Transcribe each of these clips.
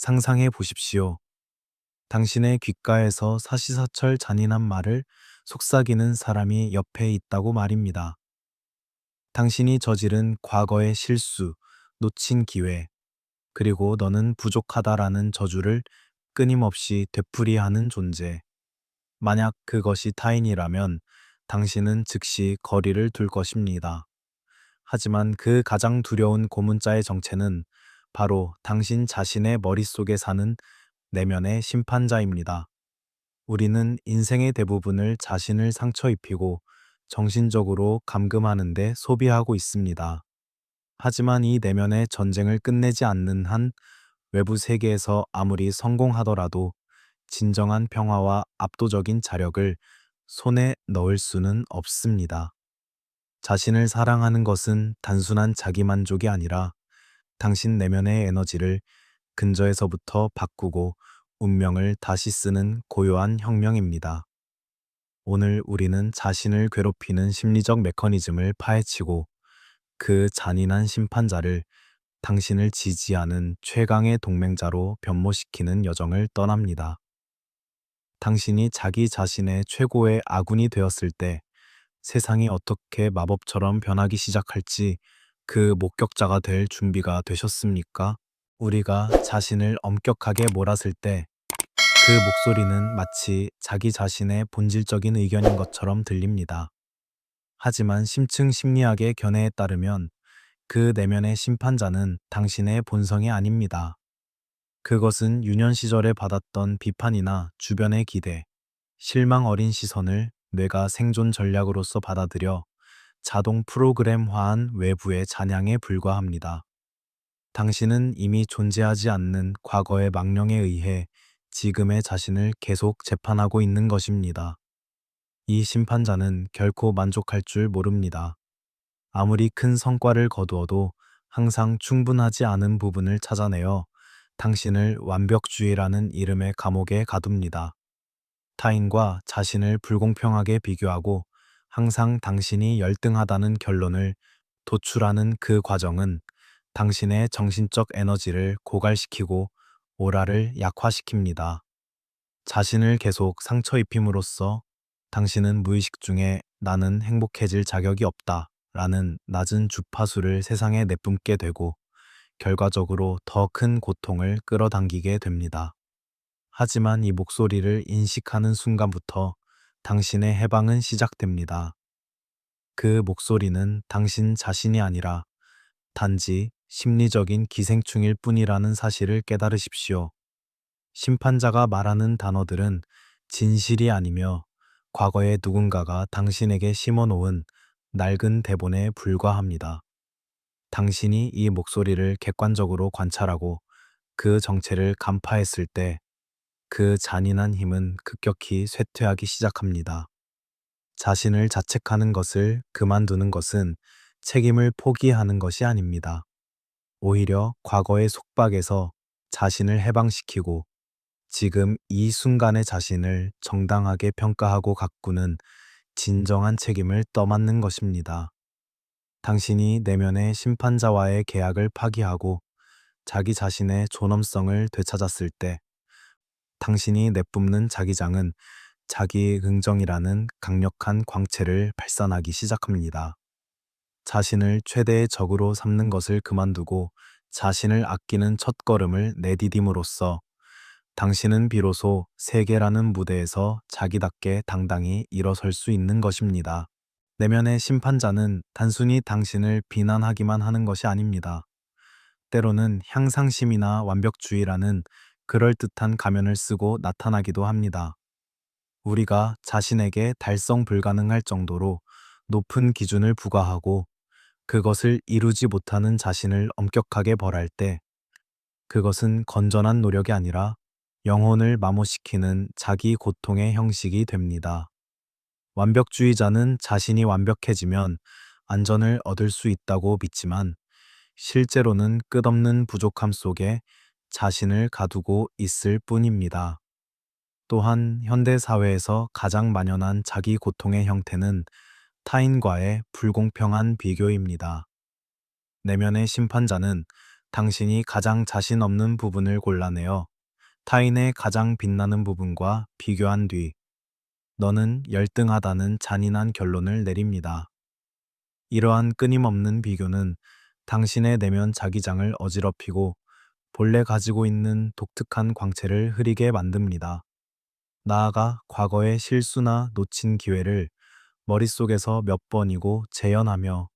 상상해 보십시오. 당신의 귓가에서 사시사철 잔인한 말을 속삭이는 사람이 옆에 있다고 말입니다. 당신이 저지른 과거의 실수, 놓친 기회, 그리고 너는 부족하다라는 저주를 끊임없이 되풀이하는 존재. 만약 그것이 타인이라면 당신은 즉시 거리를 둘 것입니다. 하지만 그 가장 두려운 고문자의 정체는 바로 당신 자신의 머릿속에 사는 내면의 심판자입니다. 우리는 인생의 대부분을 자신을 상처 입히고 정신적으로 감금하는데 소비하고 있습니다. 하지만 이 내면의 전쟁을 끝내지 않는 한 외부 세계에서 아무리 성공하더라도 진정한 평화와 압도적인 자력을 손에 넣을 수는 없습니다. 자신을 사랑하는 것은 단순한 자기만족이 아니라 당신 내면의 에너지를 근저에서부터 바꾸고 운명을 다시 쓰는 고요한 혁명입니다. 오늘 우리는 자신을 괴롭히는 심리적 메커니즘을 파헤치고 그 잔인한 심판자를 당신을 지지하는 최강의 동맹자로 변모시키는 여정을 떠납니다. 당신이 자기 자신의 최고의 아군이 되었을 때 세상이 어떻게 마법처럼 변하기 시작할지 그 목격자가 될 준비가 되셨습니까? 우리가 자신을 엄격하게 몰았을 때 그 목소리는 마치 자기 자신의 본질적인 의견인 것처럼 들립니다. 하지만 심층 심리학의 견해에 따르면 그 내면의 심판자는 당신의 본성이 아닙니다. 그것은 유년 시절에 받았던 비판이나 주변의 기대, 실망 어린 시선을 뇌가 생존 전략으로서 받아들여 자동 프로그램화한 외부의 잔향에 불과합니다. 당신은 이미 존재하지 않는 과거의 망령에 의해 지금의 자신을 계속 재판하고 있는 것입니다. 이 심판자는 결코 만족할 줄 모릅니다. 아무리 큰 성과를 거두어도 항상 충분하지 않은 부분을 찾아내어 당신을 완벽주의라는 이름의 감옥에 가둡니다. 타인과 자신을 불공평하게 비교하고 항상 당신이 열등하다는 결론을 도출하는 그 과정은 당신의 정신적 에너지를 고갈시키고 오라를 약화시킵니다. 자신을 계속 상처 입힘으로써 당신은 무의식 중에 나는 행복해질 자격이 없다 라는 낮은 주파수를 세상에 내뿜게 되고 결과적으로 더 큰 고통을 끌어당기게 됩니다. 하지만 이 목소리를 인식하는 순간부터 당신의 해방은 시작됩니다. 그 목소리는 당신 자신이 아니라 단지 심리적인 기생충일 뿐이라는 사실을 깨달으십시오. 심판자가 말하는 단어들은 진실이 아니며 과거에 누군가가 당신에게 심어놓은 낡은 대본에 불과합니다. 당신이 이 목소리를 객관적으로 관찰하고 그 정체를 간파했을 때 그 잔인한 힘은 급격히 쇠퇴하기 시작합니다. 자신을 자책하는 것을 그만두는 것은 책임을 포기하는 것이 아닙니다. 오히려 과거의 속박에서 자신을 해방시키고 지금 이 순간의 자신을 정당하게 평가하고 가꾸는 진정한 책임을 떠맡는 것입니다. 당신이 내면의 심판자와의 계약을 파기하고 자기 자신의 존엄성을 되찾았을 때 당신이 내뿜는 자기장은 자기 긍정이라는 강력한 광채를 발산하기 시작합니다. 자신을 최대의 적으로 삼는 것을 그만두고 자신을 아끼는 첫걸음을 내디딤으로써 당신은 비로소 세계라는 무대에서 자기답게 당당히 일어설 수 있는 것입니다. 내면의 심판자는 단순히 당신을 비난하기만 하는 것이 아닙니다. 때로는 향상심이나 완벽주의라는 그럴듯한 가면을 쓰고 나타나기도 합니다. 우리가 자신에게 달성 불가능할 정도로 높은 기준을 부과하고 그것을 이루지 못하는 자신을 엄격하게 벌할 때 그것은 건전한 노력이 아니라 영혼을 마모시키는 자기 고통의 형식이 됩니다. 완벽주의자는 자신이 완벽해지면 안전을 얻을 수 있다고 믿지만 실제로는 끝없는 부족함 속에 자신을 가두고 있을 뿐입니다. 또한 현대 사회에서 가장 만연한 자기 고통의 형태는 타인과의 불공평한 비교입니다. 내면의 심판자는 당신이 가장 자신 없는 부분을 골라내어 타인의 가장 빛나는 부분과 비교한 뒤 너는 열등하다는 잔인한 결론을 내립니다. 이러한 끊임없는 비교는 당신의 내면 자기장을 어지럽히고 본래 가지고 있는 독특한 광채를 흐리게 만듭니다. 나아가 과거의 실수나 놓친 기회를 머릿속에서 몇 번이고 재현하며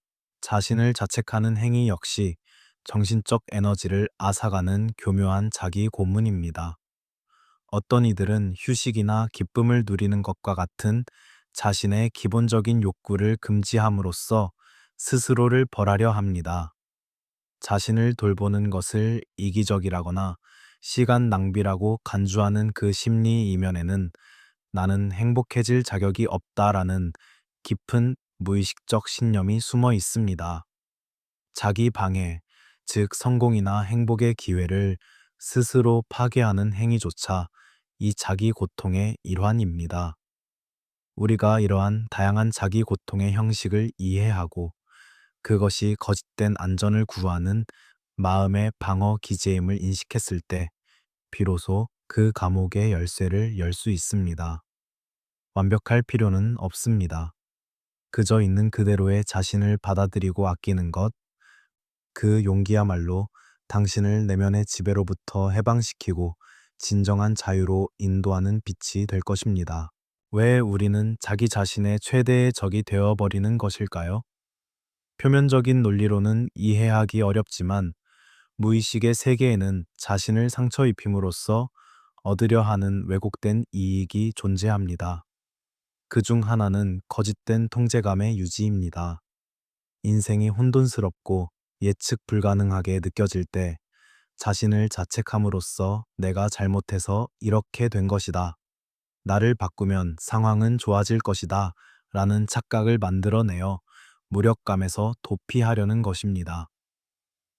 자신을 자책하는 행위 역시 정신적 에너지를 앗아가는 교묘한 자기 고문입니다. 어떤 이들은 휴식이나 기쁨을 누리는 것과 같은 자신의 기본적인 욕구를 금지함으로써 스스로를 벌하려 합니다. 자신을 돌보는 것을 이기적이라거나 시간 낭비라고 간주하는 그 심리 이면에는 나는 행복해질 자격이 없다라는 깊은 무의식적 신념이 숨어 있습니다. 자기 방해, 즉 성공이나 행복의 기회를 스스로 파괴하는 행위조차 이 자기 고통의 일환입니다. 우리가 이러한 다양한 자기 고통의 형식을 이해하고 그것이 거짓된 안전을 구하는 마음의 방어 기제임을 인식했을 때 비로소 그 감옥의 열쇠를 열 수 있습니다. 완벽할 필요는 없습니다. 그저 있는 그대로의 자신을 받아들이고 아끼는 것, 그 용기야말로 당신을 내면의 지배로부터 해방시키고 진정한 자유로 인도하는 빛이 될 것입니다. 왜 우리는 자기 자신의 최대의 적이 되어버리는 것일까요? 표면적인 논리로는 이해하기 어렵지만 무의식의 세계에는 자신을 상처 입힘으로써 얻으려 하는 왜곡된 이익이 존재합니다. 그 중 하나는 거짓된 통제감의 유지입니다. 인생이 혼돈스럽고 예측 불가능하게 느껴질 때 자신을 자책함으로써 내가 잘못해서 이렇게 된 것이다. 나를 바꾸면 상황은 좋아질 것이다. 라는 착각을 만들어내어 무력감에서 도피하려는 것입니다.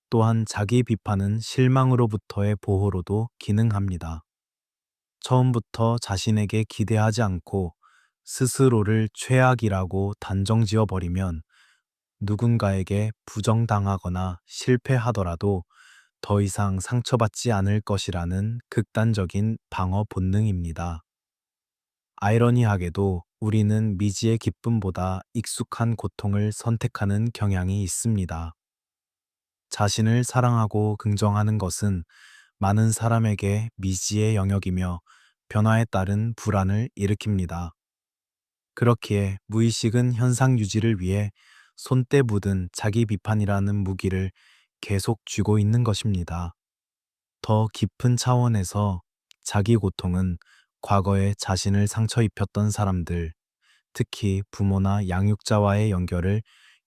또한 자기 비판은 실망으로부터의 보호로도 기능합니다. 처음부터 자신에게 기대하지 않고 스스로를 최악이라고 단정지어 버리면 누군가에게 부정당하거나 실패하더라도 더 이상 상처받지 않을 것이라는 극단적인 방어 본능입니다. 아이러니하게도 우리는 미지의 기쁨보다 익숙한 고통을 선택하는 경향이 있습니다. 자신을 사랑하고 긍정하는 것은 많은 사람에게 미지의 영역이며 변화에 따른 불안을 일으킵니다. 그렇기에 무의식은 현상 유지를 위해 손때 묻은 자기 비판이라는 무기를 계속 쥐고 있는 것입니다. 더 깊은 차원에서 자기 고통은 과거에 자신을 상처 입혔던 사람들, 특히 부모나 양육자와의 연결을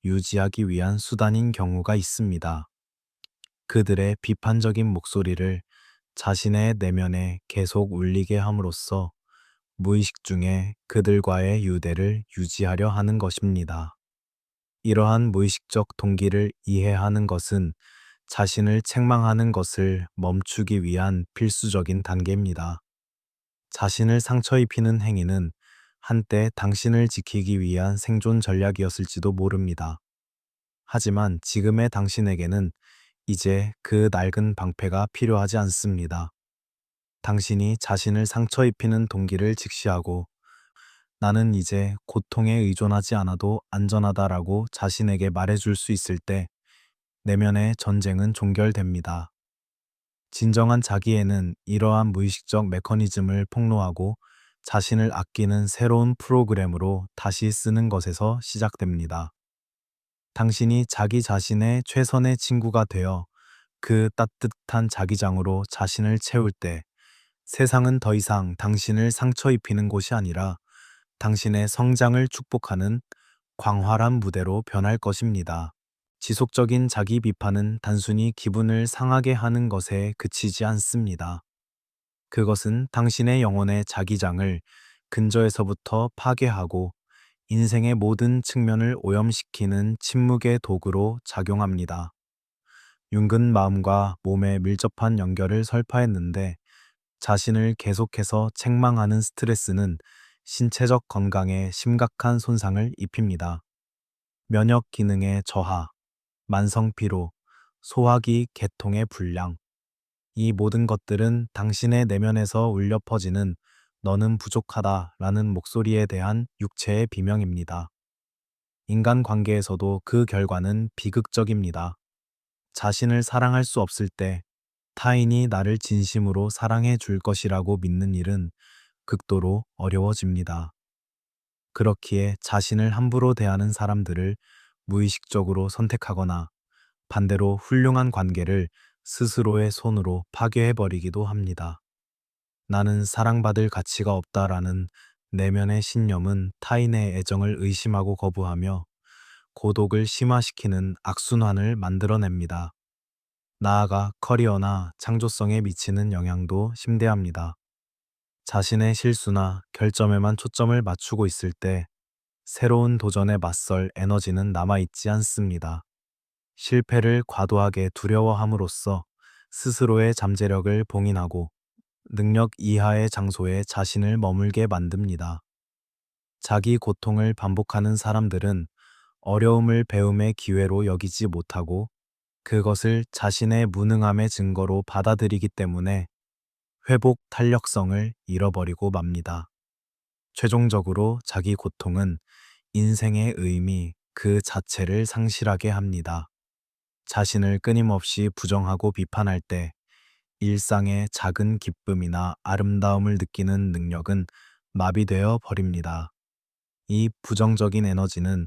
유지하기 위한 수단인 경우가 있습니다. 그들의 비판적인 목소리를 자신의 내면에 계속 울리게 함으로써 무의식 중에 그들과의 유대를 유지하려 하는 것입니다. 이러한 무의식적 동기를 이해하는 것은 자신을 책망하는 것을 멈추기 위한 필수적인 단계입니다. 자신을 상처 입히는 행위는 한때 당신을 지키기 위한 생존 전략이었을지도 모릅니다. 하지만 지금의 당신에게는 이제 그 낡은 방패가 필요하지 않습니다. 당신이 자신을 상처 입히는 동기를 직시하고 나는 이제 고통에 의존하지 않아도 안전하다라고 자신에게 말해줄 수 있을 때 내면의 전쟁은 종결됩니다. 진정한 자기애는 이러한 무의식적 메커니즘을 폭로하고 자신을 아끼는 새로운 프로그램으로 다시 쓰는 것에서 시작됩니다. 당신이 자기 자신의 최선의 친구가 되어 그 따뜻한 자기장으로 자신을 채울 때 세상은 더 이상 당신을 상처 입히는 곳이 아니라 당신의 성장을 축복하는 광활한 무대로 변할 것입니다. 지속적인 자기 비판은 단순히 기분을 상하게 하는 것에 그치지 않습니다. 그것은 당신의 영혼의 자기장을 근저에서부터 파괴하고 인생의 모든 측면을 오염시키는 침묵의 도구로 작용합니다. 융근 마음과 몸의 밀접한 연결을 설파했는데 자신을 계속해서 책망하는 스트레스는 신체적 건강에 심각한 손상을 입힙니다. 면역 기능의 저하, 만성 피로, 소화기, 계통의 불량. 이 모든 것들은 당신의 내면에서 울려 퍼지는 너는 부족하다 라는 목소리에 대한 육체의 비명입니다. 인간 관계에서도 그 결과는 비극적입니다. 자신을 사랑할 수 없을 때 타인이 나를 진심으로 사랑해 줄 것이라고 믿는 일은 극도로 어려워집니다. 그렇기에 자신을 함부로 대하는 사람들을 무의식적으로 선택하거나 반대로 훌륭한 관계를 스스로의 손으로 파괴해버리기도 합니다. 나는 사랑받을 가치가 없다라는 내면의 신념은 타인의 애정을 의심하고 거부하며 고독을 심화시키는 악순환을 만들어냅니다. 나아가 커리어나 창조성에 미치는 영향도 심대합니다. 자신의 실수나 결점에만 초점을 맞추고 있을 때 새로운 도전에 맞설 에너지는 남아있지 않습니다. 실패를 과도하게 두려워함으로써 스스로의 잠재력을 봉인하고 능력 이하의 장소에 자신을 머물게 만듭니다. 자기 고통을 반복하는 사람들은 어려움을 배움의 기회로 여기지 못하고 그것을 자신의 무능함의 증거로 받아들이기 때문에 회복 탄력성을 잃어버리고 맙니다. 최종적으로 자기 고통은 인생의 의미 그 자체를 상실하게 합니다. 자신을 끊임없이 부정하고 비판할 때 일상의 작은 기쁨이나 아름다움을 느끼는 능력은 마비되어 버립니다. 이 부정적인 에너지는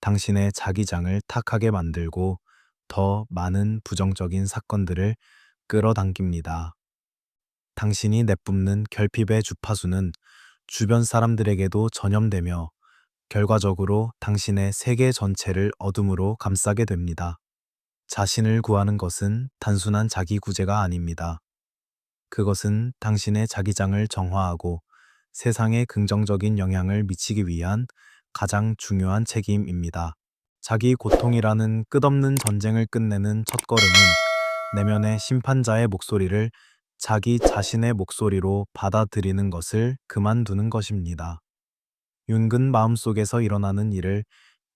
당신의 자기장을 탁하게 만들고 더 많은 부정적인 사건들을 끌어당깁니다. 당신이 내뿜는 결핍의 주파수는 주변 사람들에게도 전염되며 결과적으로 당신의 세계 전체를 어둠으로 감싸게 됩니다. 자신을 구하는 것은 단순한 자기 구제가 아닙니다. 그것은 당신의 자기장을 정화하고 세상에 긍정적인 영향을 미치기 위한 가장 중요한 책임입니다. 자기 고통이라는 끝없는 전쟁을 끝내는 첫걸음은 내면의 심판자의 목소리를 자기 자신의 목소리로 받아들이는 것을 그만두는 것입니다. 윤근 마음속에서 일어나는 일을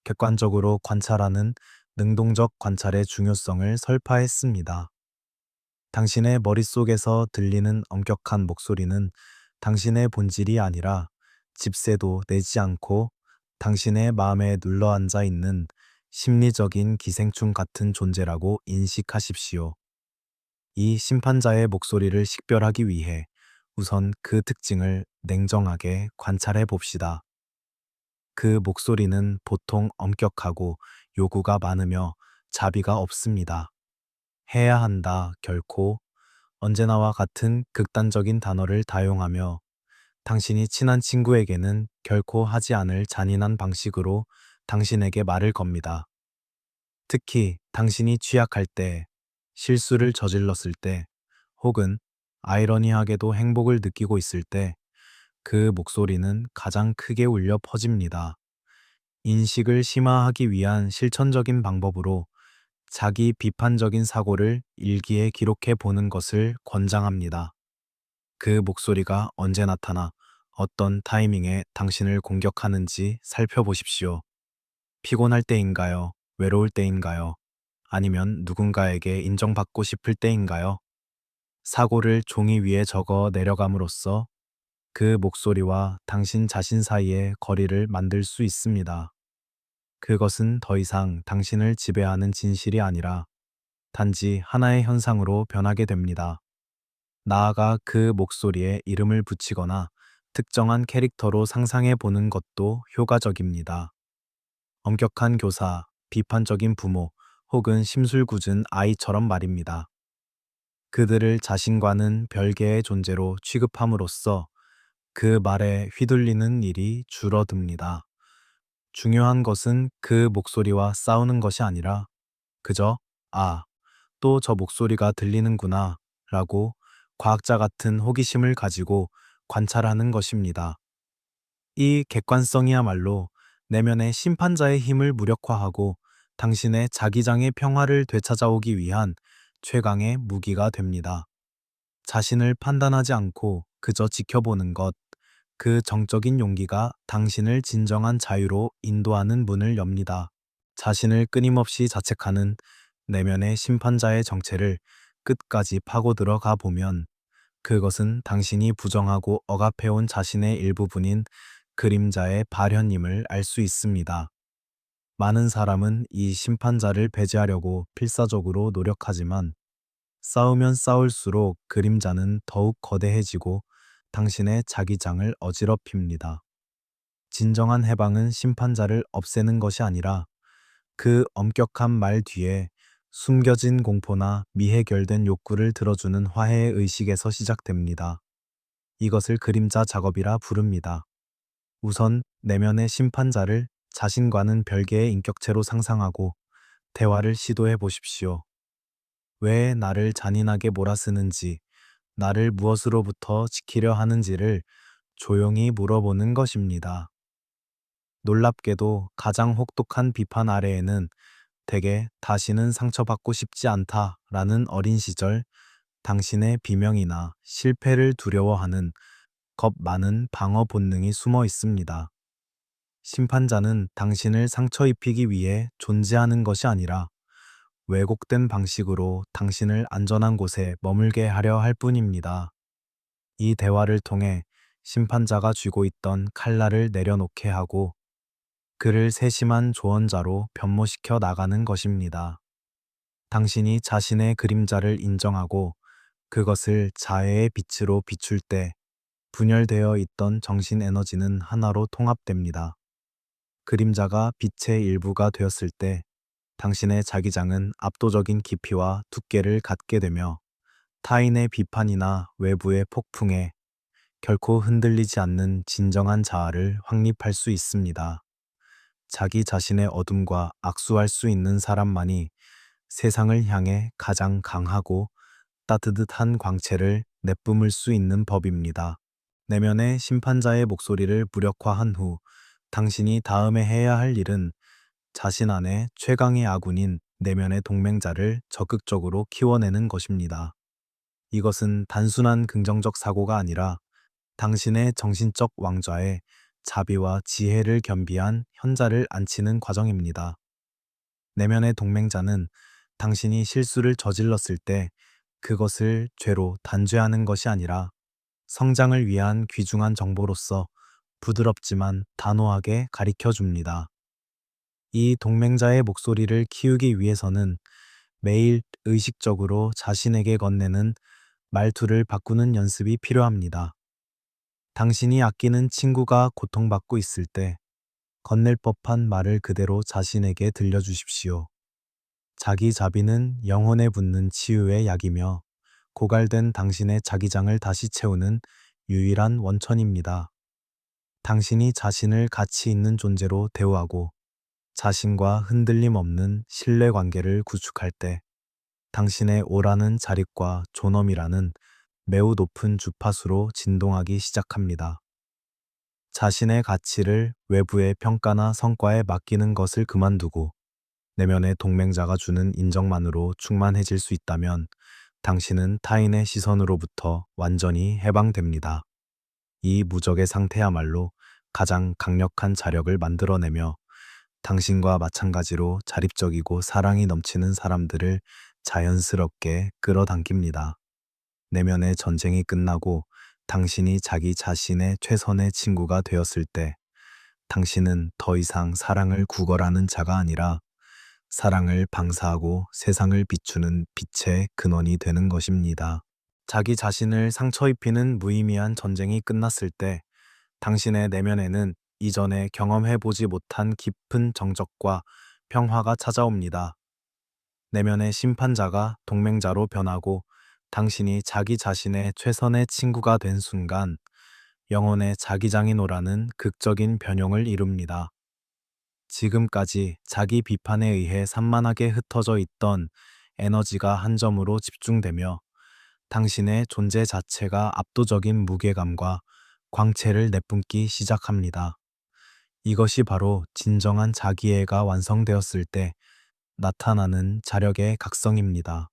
객관적으로 관찰하는 능동적 관찰의 중요성을 설파했습니다. 당신의 머릿속에서 들리는 엄격한 목소리는 당신의 본질이 아니라 집세도 내지 않고 당신의 마음에 눌러앉아 있는 심리적인 기생충 같은 존재라고 인식하십시오. 이 심판자의 목소리를 식별하기 위해 우선 그 특징을 냉정하게 관찰해 봅시다. 그 목소리는 보통 엄격하고 요구가 많으며 자비가 없습니다. 해야 한다, 결코, 언제나와 같은 극단적인 단어를 다용하며 당신이 친한 친구에게는 결코 하지 않을 잔인한 방식으로 당신에게 말을 겁니다. 특히 당신이 취약할 때, 실수를 저질렀을 때, 혹은 아이러니하게도 행복을 느끼고 있을 때, 그 목소리는 가장 크게 울려 퍼집니다. 인식을 심화하기 위한 실천적인 방법으로 자기 비판적인 사고를 일기에 기록해 보는 것을 권장합니다. 그 목소리가 언제 나타나 어떤 타이밍에 당신을 공격하는지 살펴보십시오. 피곤할 때인가요? 외로울 때인가요? 아니면 누군가에게 인정받고 싶을 때인가요? 사고를 종이 위에 적어 내려감으로써 그 목소리와 당신 자신 사이의 거리를 만들 수 있습니다. 그것은 더 이상 당신을 지배하는 진실이 아니라 단지 하나의 현상으로 변하게 됩니다. 나아가 그 목소리에 이름을 붙이거나 특정한 캐릭터로 상상해 보는 것도 효과적입니다. 엄격한 교사, 비판적인 부모, 혹은 심술궂은 아이처럼 말입니다. 그들을 자신과는 별개의 존재로 취급함으로써 그 말에 휘둘리는 일이 줄어듭니다. 중요한 것은 그 목소리와 싸우는 것이 아니라 그저 아, 또 저 목소리가 들리는구나 라고 과학자 같은 호기심을 가지고 관찰하는 것입니다. 이 객관성이야말로 내면의 심판자의 힘을 무력화하고 당신의 자기장의 평화를 되찾아오기 위한 최강의 무기가 됩니다. 자신을 판단하지 않고 그저 지켜보는 것, 그 정적인 용기가 당신을 진정한 자유로 인도하는 문을 엽니다. 자신을 끊임없이 자책하는 내면의 심판자의 정체를 끝까지 파고 들어가 보면 그것은 당신이 부정하고 억압해온 자신의 일부분인 그림자의 발현임을 알 수 있습니다. 많은 사람은 이 심판자를 배제하려고 필사적으로 노력하지만 싸우면 싸울수록 그림자는 더욱 거대해지고 당신의 자기장을 어지럽힙니다. 진정한 해방은 심판자를 없애는 것이 아니라 그 엄격한 말 뒤에 숨겨진 공포나 미해결된 욕구를 들어주는 화해의 의식에서 시작됩니다. 이것을 그림자 작업이라 부릅니다. 우선 내면의 심판자를 자신과는 별개의 인격체로 상상하고 대화를 시도해 보십시오. 왜 나를 잔인하게 몰아쓰는지, 나를 무엇으로부터 지키려 하는지를 조용히 물어보는 것입니다. 놀랍게도 가장 혹독한 비판 아래에는 대개 다시는 상처받고 싶지 않다라는 어린 시절 당신의 비명이나 실패를 두려워하는 겁 많은 방어 본능이 숨어 있습니다. 심판자는 당신을 상처 입히기 위해 존재하는 것이 아니라 왜곡된 방식으로 당신을 안전한 곳에 머물게 하려 할 뿐입니다. 이 대화를 통해 심판자가 쥐고 있던 칼날을 내려놓게 하고 그를 세심한 조언자로 변모시켜 나가는 것입니다. 당신이 자신의 그림자를 인정하고 그것을 자애의 빛으로 비출 때 분열되어 있던 정신 에너지는 하나로 통합됩니다. 그림자가 빛의 일부가 되었을 때 당신의 자기장은 압도적인 깊이와 두께를 갖게 되며 타인의 비판이나 외부의 폭풍에 결코 흔들리지 않는 진정한 자아를 확립할 수 있습니다. 자기 자신의 어둠과 악수할 수 있는 사람만이 세상을 향해 가장 강하고 따뜻한 광채를 내뿜을 수 있는 법입니다. 내면의 심판자의 목소리를 무력화한 후 당신이 다음에 해야 할 일은 자신 안에 최강의 아군인 내면의 동맹자를 적극적으로 키워내는 것입니다. 이것은 단순한 긍정적 사고가 아니라 당신의 정신적 왕좌에 자비와 지혜를 겸비한 현자를 앉히는 과정입니다. 내면의 동맹자는 당신이 실수를 저질렀을 때 그것을 죄로 단죄하는 것이 아니라 성장을 위한 귀중한 정보로서 부드럽지만 단호하게 가리켜 줍니다. 이 동맹자의 목소리를 키우기 위해서는 매일 의식적으로 자신에게 건네는 말투를 바꾸는 연습이 필요합니다. 당신이 아끼는 친구가 고통받고 있을 때 건넬 법한 말을 그대로 자신에게 들려주십시오. 자기 자비는 영혼에 붙는 치유의 약이며 고갈된 당신의 자기장을 다시 채우는 유일한 원천입니다. 당신이 자신을 가치 있는 존재로 대우하고 자신과 흔들림 없는 신뢰 관계를 구축할 때 당신의 오라는 자립과 존엄이라는 매우 높은 주파수로 진동하기 시작합니다. 자신의 가치를 외부의 평가나 성과에 맡기는 것을 그만두고 내면의 동맹자가 주는 인정만으로 충만해질 수 있다면 당신은 타인의 시선으로부터 완전히 해방됩니다. 이 무적의 상태야말로 가장 강력한 자력을 만들어내며 당신과 마찬가지로 자립적이고 사랑이 넘치는 사람들을 자연스럽게 끌어당깁니다. 내면의 전쟁이 끝나고 당신이 자기 자신의 최선의 친구가 되었을 때 당신은 더 이상 사랑을 구걸하는 자가 아니라 사랑을 방사하고 세상을 비추는 빛의 근원이 되는 것입니다. 자기 자신을 상처 입히는 무의미한 전쟁이 끝났을 때 당신의 내면에는 이전에 경험해보지 못한 깊은 정적과 평화가 찾아옵니다. 내면의 심판자가 동맹자로 변하고 당신이 자기 자신의 최선의 친구가 된 순간 영혼의 자기장이노라는 극적인 변형을 이룹니다. 지금까지 자기 비판에 의해 산만하게 흩어져 있던 에너지가 한 점으로 집중되며 당신의 존재 자체가 압도적인 무게감과 광채를 내뿜기 시작합니다. 이것이 바로 진정한 자기애가 완성되었을 때 나타나는 자력의 각성입니다.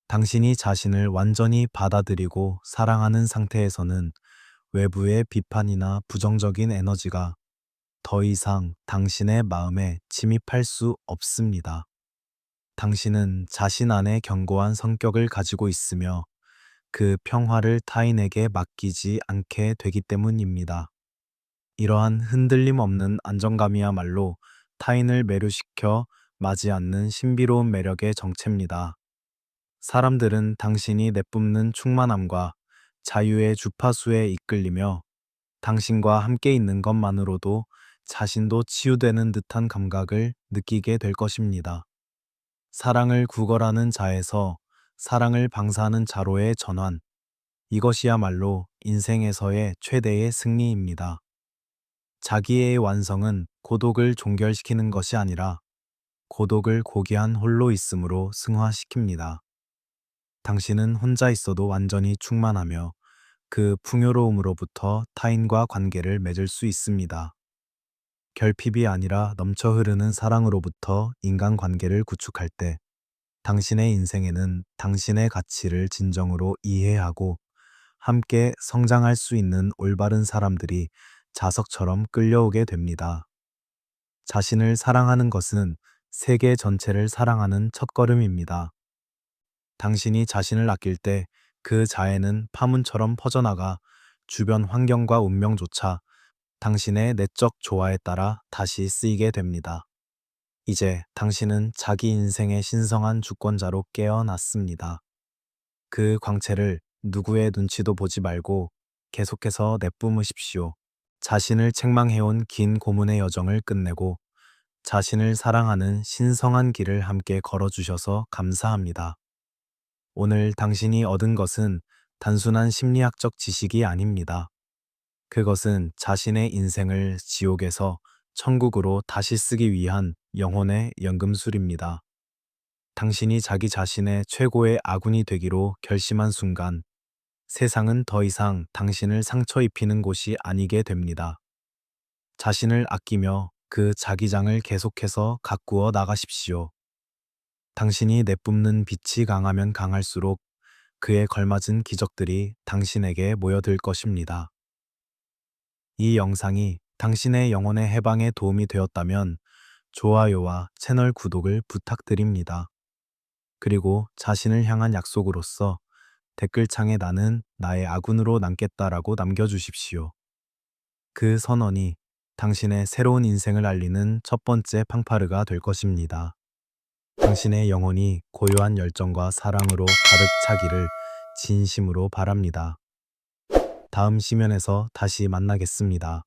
당신이 자신을 완전히 받아들이고 사랑하는 상태에서는 외부의 비판이나 부정적인 에너지가 더 이상 당신의 마음에 침입할 수 없습니다. 당신은 자신 안에 견고한 성격을 가지고 있으며 그 평화를 타인에게 맡기지 않게 되기 때문입니다. 이러한 흔들림 없는 안정감이야말로 타인을 매료시켜 마지 않는 신비로운 매력의 정체입니다. 사람들은 당신이 내뿜는 충만함과 자유의 주파수에 이끌리며 당신과 함께 있는 것만으로도 자신도 치유되는 듯한 감각을 느끼게 될 것입니다. 사랑을 구걸하는 자에서 사랑을 방사하는 자로의 전환. 이것이야말로 인생에서의 최대의 승리입니다. 자기의 완성은 고독을 종결시키는 것이 아니라 고독을 고귀한 홀로 있음으로 승화시킵니다. 당신은 혼자 있어도 완전히 충만하며 그 풍요로움으로부터 타인과 관계를 맺을 수 있습니다. 결핍이 아니라 넘쳐 흐르는 사랑으로부터 인간관계를 구축할 때 당신의 인생에는 당신의 가치를 진정으로 이해하고 함께 성장할 수 있는 올바른 사람들이 자석처럼 끌려오게 됩니다. 자신을 사랑하는 것은 세계 전체를 사랑하는 첫걸음입니다. 당신이 자신을 아낄 때 그 자애는 파문처럼 퍼져나가 주변 환경과 운명조차 당신의 내적 조화에 따라 다시 쓰이게 됩니다. 이제 당신은 자기 인생의 신성한 주권자로 깨어났습니다. 그 광채를 누구의 눈치도 보지 말고 계속해서 내뿜으십시오. 자신을 책망해온 긴 고문의 여정을 끝내고 자신을 사랑하는 신성한 길을 함께 걸어주셔서 감사합니다. 오늘 당신이 얻은 것은 단순한 심리학적 지식이 아닙니다. 그것은 자신의 인생을 지옥에서 천국으로 다시 쓰기 위한 영혼의 연금술입니다. 당신이 자기 자신의 최고의 아군이 되기로 결심한 순간 세상은 더 이상 당신을 상처 입히는 곳이 아니게 됩니다. 자신을 아끼며 그 자기장을 계속해서 가꾸어 나가십시오. 당신이 내뿜는 빛이 강하면 강할수록 그에 걸맞은 기적들이 당신에게 모여들 것입니다. 이 영상이 당신의 영혼의 해방에 도움이 되었다면 좋아요와 채널 구독을 부탁드립니다. 그리고 자신을 향한 약속으로서 댓글창에 나는 나의 아군으로 남겠다라고 남겨주십시오. 그 선언이 당신의 새로운 인생을 알리는 첫 번째 팡파르가 될 것입니다. 당신의 영혼이 고요한 열정과 사랑으로 가득 차기를 진심으로 바랍니다. 다음 시면에서 다시 만나겠습니다.